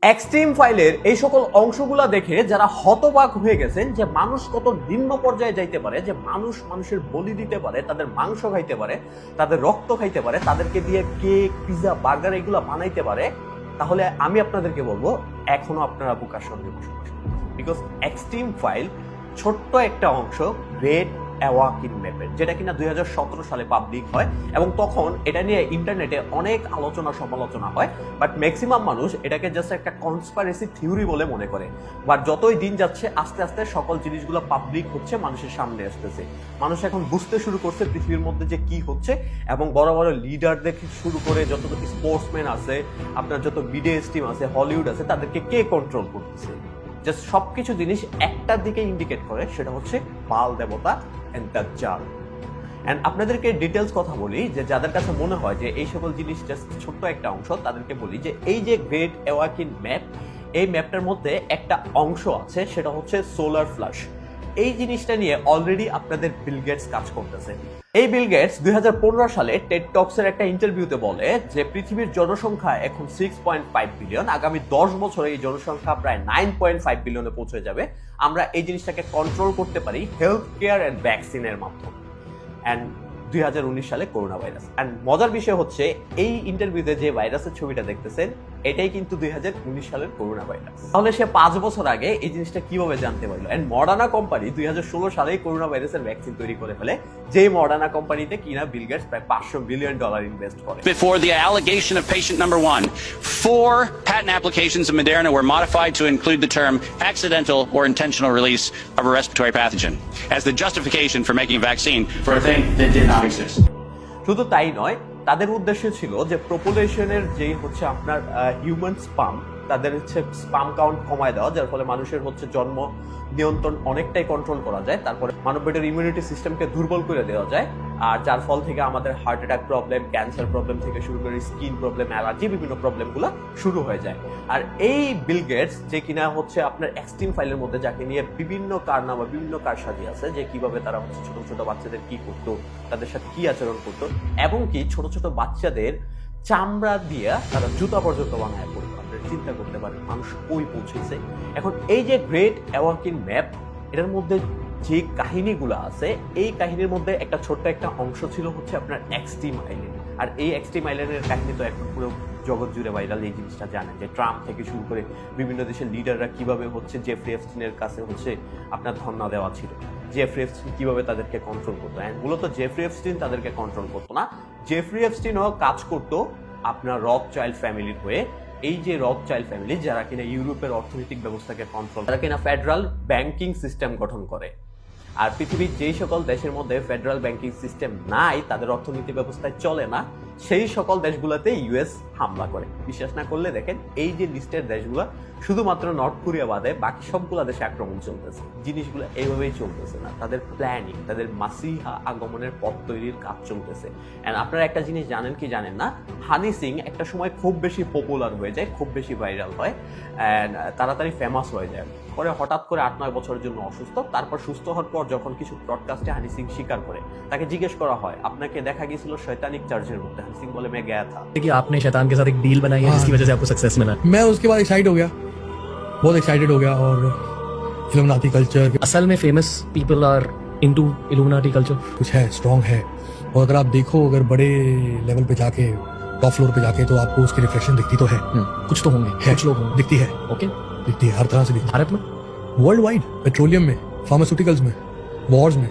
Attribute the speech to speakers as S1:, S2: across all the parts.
S1: Extreme ফাইলের এই সকল অংশগুলা দেখে যারা হতবাক হয়ে গেছেন যে মানুষ কত নিম্ন পর্যায়ে যাইতে পারে, যে মানুষ মানুষের বলি দিতে পারে, তাদের মাংস খাইতে পারে, তাদের রক্ত খাইতে পারে, তাদেরকে দিয়ে কেক, পিজা, বার্গার এগুলো বানাইতে পারে, তাহলে আমি আপনাদেরকে বলবো এখনো আপনারা বোকার সঙ্গে বসবাস করেন। বিকজ এক্সট্রিম ফাইল ছোট্ট একটা অংশ গ্রেট অ্যাওয়াকিন ম্যাপের, যেটা কিনা 2017 সালে পাবলিক হয় এবং তখন এটা নিয়ে ইন্টারনেটে অনেক আলোচনা সমালোচনা হয়, বাট ম্যাক্সিমাম মানুষ এটাকে জাস্ট একটা কনস্পাইরেসি থিওরি বলে মনে করে। বাট যতই দিন যাচ্ছে আস্তে আস্তে সকল জিনিসগুলো পাবলিক হচ্ছে, মানুষের সামনে আসতেছে, মানুষ এখন বুঝতে শুরু করছে পৃথিবীর মধ্যে যে কি হচ্ছে, এবং বড় বড় লিডার দেখে শুরু করে যত স্পোর্টসম্যান আছে, আপনার যত মিডিয়া স্টিম আছে, হলিউড আছে, তাদেরকে কে কন্ট্রোল করতেছে। জাস্ট সবকিছু জিনিস একটার দিকে ইন্ডিকেট করে, সেটা হচ্ছে বাল দেবতা এন্ড দাজ্জাল। এন্ড আপনাদেরকে ডিটেলস কথা বলি, যে যাদের কাছে মনে হয় যে এই সকল জিনিস জাস্ট ছোট্ট একটা অংশ, তাদেরকে বলি যে এই যে গ্রেট অ্যাওয়াকিন ম্যাপ, এই ম্যাপটার মধ্যে একটা অংশ আছে, সেটা হচ্ছে সোলার ফ্লাশ। এই জিনিসটা নিয়ে অলরেডি আপনাদের বিল গেটস কাজ করতেছে। এই বিল গেটস 2015 সালে টেড টক্সের একটা ইন্টারভিউতে বলে যে পৃথিবীর জনসংখ্যা এখন 6.5 বিলিয়ন, আগামী 10 বছরে এই জনসংখ্যা প্রায় 9.5 বিলিয়নে পৌঁছে যাবে। আমরা এই জিনিসটাকে কন্ট্রোল করতে পারি হেলথ কেয়ার অ্যান্ড ভ্যাকসিনের মাধ্যমে। অ্যান্ড 2019 সালে করোনা ভাইরাস। অ্যান্ড মজার বিষয় হচ্ছে এই ইন্টারভিউতে যে ভাইরাসের ছবিটা দেখতেছেন, এটাই কিন্তু 2019 সালের করোনা ভাইরাস। তাহলে সে 5 বছর আগে এই জিনিসটা কিভাবে জানতে পারলো? এন্ড মডার্না কোম্পানি 2016 সালে করোনা ভাইরাসের ভ্যাকসিন তৈরি করে ফেলে, যে মডার্না কোম্পানিতে কিনা বিল গেটস প্রায় $500 বিলিয়ন ইনভেস্ট করে।
S2: Before the allegation of patient number 1, 4 patent applications of Moderna were modified to include the term accidental or intentional release of a respiratory pathogen as the justification for making a vaccine for a thing that did not exist.
S1: শুধু তাই নয়, তাদের উদ্দেশ্য ছিল যে পপুলেশনের যে হচ্ছে আপনার হিউম্যান স্পাম, তাদের হচ্ছে স্পাম কাউন্ট কমায় দেওয়া, যার ফলে মানুষের হচ্ছে জন্ম নিয়ন্ত্রণ অনেকটাই কন্ট্রোল করা যায়, তারপরে মানবদেহের ইমিউনিটি সিস্টেমকে দুর্বল করে দেওয়া যায়, আর যার ফল থেকে আমাদের heart attack problem, cancer problem থেকে শুরু করে স্কিন প্রবলেম, অ্যালার্জি, বিভিন্ন প্রবলেমগুলো শুরু হয়ে যায়। আর এই বিল গেটস যে কিনা হচ্ছে আপনার এক্সট্রিম ফাইলের মধ্যে, যাকে নিয়ে বিভিন্ন কারনামা, বিভিন্ন কারসাজি আছে, যে কিভাবে তারা হচ্ছে ছোট ছোট বাচ্চাদের কি করতো, তাদের সাথে কি আচরণ করতো, এবং কি ছোট ছোট বাচ্চাদের চামড়া দিয়ে তারা জুতা পর্যন্ত বানায় পড়তো। আপনারা চিন্তা করতে পারেন মানুষ কই পৌঁছেছে। এখন এই যে গ্রেট অ্যাওয়াকিন ম্যাপ, এটার মধ্যে যে কাহিনীগুলো আছে, এই কাহিনীর মধ্যে একটা ছোট্ট একটা অংশ ছিল হচ্ছে আপনার এক্সট্রিম আইল্যান্ড। আর এই এক্সট্রিম আইল্যান্ডের কাহিনী তো এখন পুরো জগৎ জুড়ে ভাইরাল। এই জিনিসটা জানেন যে ট্রাম্প থেকে শুরু করে বিভিন্ন দেশের লিডাররা কিভাবে হচ্ছে জেফ্রি এপস্টিনের কাছে হচ্ছে আপনার ধর্ণা দেওয়া ছিল, জেফ্রি এপস্টিন কিভাবে তাদেরকে কন্ট্রোল করতো। মূলত জেফ্রি এপস্টিন তাদেরকে কন্ট্রোল করতো না, জেফ্রি এপস্টিনও কাজ করতো আপনার রথচাইল্ড ফ্যামিলির হয়ে। এই যে রথচাইল্ড ফ্যামিলি, যারা কিনা ইউরোপের অর্থনৈতিক ব্যবস্থাকে কন্ট্রোল, তারা কিনা ফেডারাল ব্যাংকিং সিস্টেম গঠন করে। আর পৃথিবীর যেই সকল দেশের মধ্যে ফেডারাল ব্যাংকিং সিস্টেম নাই, তাদের অর্থনীতি ব্যবস্থায় চলে না, সেই সকল দেশগুলোতে ইউএস হামলা করে। বিশ্বাস না করলে দেখেন, এই যে লিস্টের দেশগুলো, শুধুমাত্র নর্থ কোরিয়া বাদে বাকি সবগুলো দেশে আক্রমণ চলতেছে। জিনিসগুলো এইভাবেই চলতেছে না, তাদের প্ল্যানিং, তাদের মাসিহা আগমনের পথ তৈরির কাজ চলতেছে। এন্ড আপনারা একটা জিনিস জানেন কি জানেন না, হানি সিং একটা সময় খুব বেশি পপুলার হয়ে যায়, খুব বেশি ভাইরাল হয়, এন্ড তাড়াতাড়ি ফেমাস হয়ে যায়। পরে হঠাৎ করে 8-9 বছরের জন্য অসুস্থ, তারপর সুস্থ হওয়ার পর যখন কিছু ব্রডকাস্টে হানি সিং স্বীকার করে, তাকে জিজ্ঞেস করা হয় আপনাকে দেখা গিয়েছিল শয়তানিক চার্জের মধ্যে। হানি সিং বলে मैं गया था।
S3: कि आपने शैतान के साथ एक डील बनाई है जिसकी वजह से आपको सक्सेस मिला।
S4: मैं उसके बाद एक्साइट हो गया, बहुत एक्साइटेड हो गया, और इल्यूमिनाटी कल्चर
S3: असल में famous people are into Illuminati culture.
S4: कुछ है, स्ट्रॉन्ग है, और अगर आप देखो, अगर बड़े लेवल पे जाके, टॉप फ्लोर पे जाके, तो आपको उसकी रिफ्लेक्शन दिखती तो है।
S3: कुछ तो होंगे,
S4: है,
S3: कुछ लोग होंगे।
S4: दिखती है,
S3: ओके,
S4: दिखती है, हर तरह से दिखती है।
S3: भारत में
S4: वर्ल्ड वाइड, पेट्रोलियम में, फार्मास्यूटिकल्स में, वॉर्स में,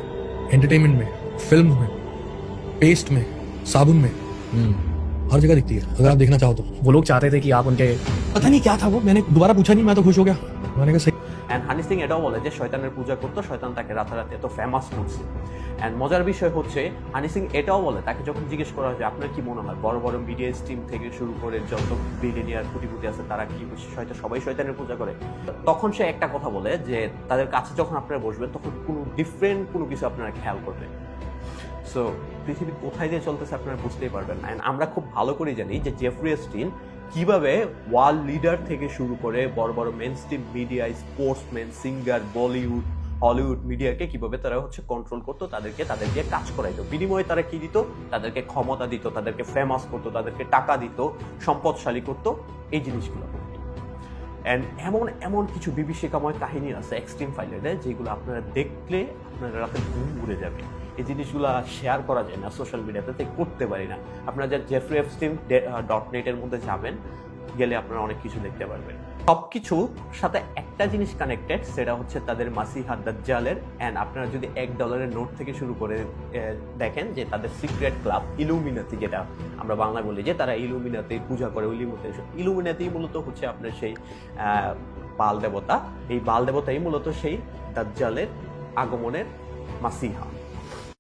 S4: एंटरटेनमेंट में, फिल्म में, पेस्ट में, साबुन में, हर जगह दिखती है अगर आप देखना चाहो तो।
S3: वो लोग चाहते थे कि आप उनके,
S4: पता नहीं क्या था वो, मैंने दोबारा पूछा नहीं, मैं तो खुश हो गया, मैंने कहा सही।
S1: অ্যান্ড হানি সিং এটাও বলে যে শয়তানের পূজা করতো, শয়তান তাকে রাতারাতি এত ফেমাস করছে। অ্যান্ড মজার বিষয় হচ্ছে হানি সিং এটাও বলে, তাকে যখন জিজ্ঞেস করা হয় আপনার কি মনে হয় বড় বড় মিডিয়া স্ট্রিম থেকে শুরু করে যত বিলিয়নিয়ার কোটিপতি আছে তারা কি সবাই শয়তানের পূজা করে, তখন সে একটা কথা বলে যে তাদের কাছে যখন আপনারা বসবেন তখন কোনো ডিফারেন্ট কোনো কিছু আপনারা খেয়াল করবেন। সো পৃথিবী কোথায় দিয়ে চলতেছে আপনারা বুঝতেই পারবেন না। আমরা খুব ভালো করে জানি যে জেফ্রি এপস্টিন কিভাবে ওয়ার্ল্ড লিডার থেকে শুরু করে বড় বড় mainstream media, sportsman, singer, Bollywood, Hollywood মিডিয়াকে কিভাবে তারা হচ্ছে কন্ট্রোল করতো, তাদেরকে তাদের দিয়ে কাজ করাইতো। বিনিময়ে তারা কি দিত? তাদেরকে ক্ষমতা দিত, তাদেরকে ফেমাস করতো, তাদেরকে টাকা দিত, সম্পদশালী করতো, এই জিনিসগুলো করতো। অ্যান্ড এমন এমন কিছু বিভীষিকাময় কাহিনী আছে এক্সট্রিম ফাইলেটে, যেগুলো আপনারা দেখলে আপনার রাতে ঘুম উড়ে যাবে। এই জিনিসগুলো শেয়ার করা যায় না সোশ্যাল মিডিয়াতে, তাই করতে পারি না। আপনারা যা জেফরি এপস্টিন .net এর মধ্যে যাবেন, গেলে আপনারা অনেক কিছু দেখতে পারবেন। সবকিছুর সাথে একটা জিনিস কানেক্টেড, সেটা হচ্ছে তাদের মাসিহা দাজ্জালের। অ্যান্ড আপনারা যদি $1 নোট থেকে শুরু করে দেখেন যে তাদের সিক্রেট ক্লাব ইলুমিনাতি, যেটা আমরা বাংলা বলি যে তারা ইলুমিনাতি পূজা করে। ইলুমিনাতি মূলত হচ্ছে আপনার সেই বাল দেবতা। এই বাল দেবতাই মূলত সেই দাজ্জালের আগমনের মাসিহা।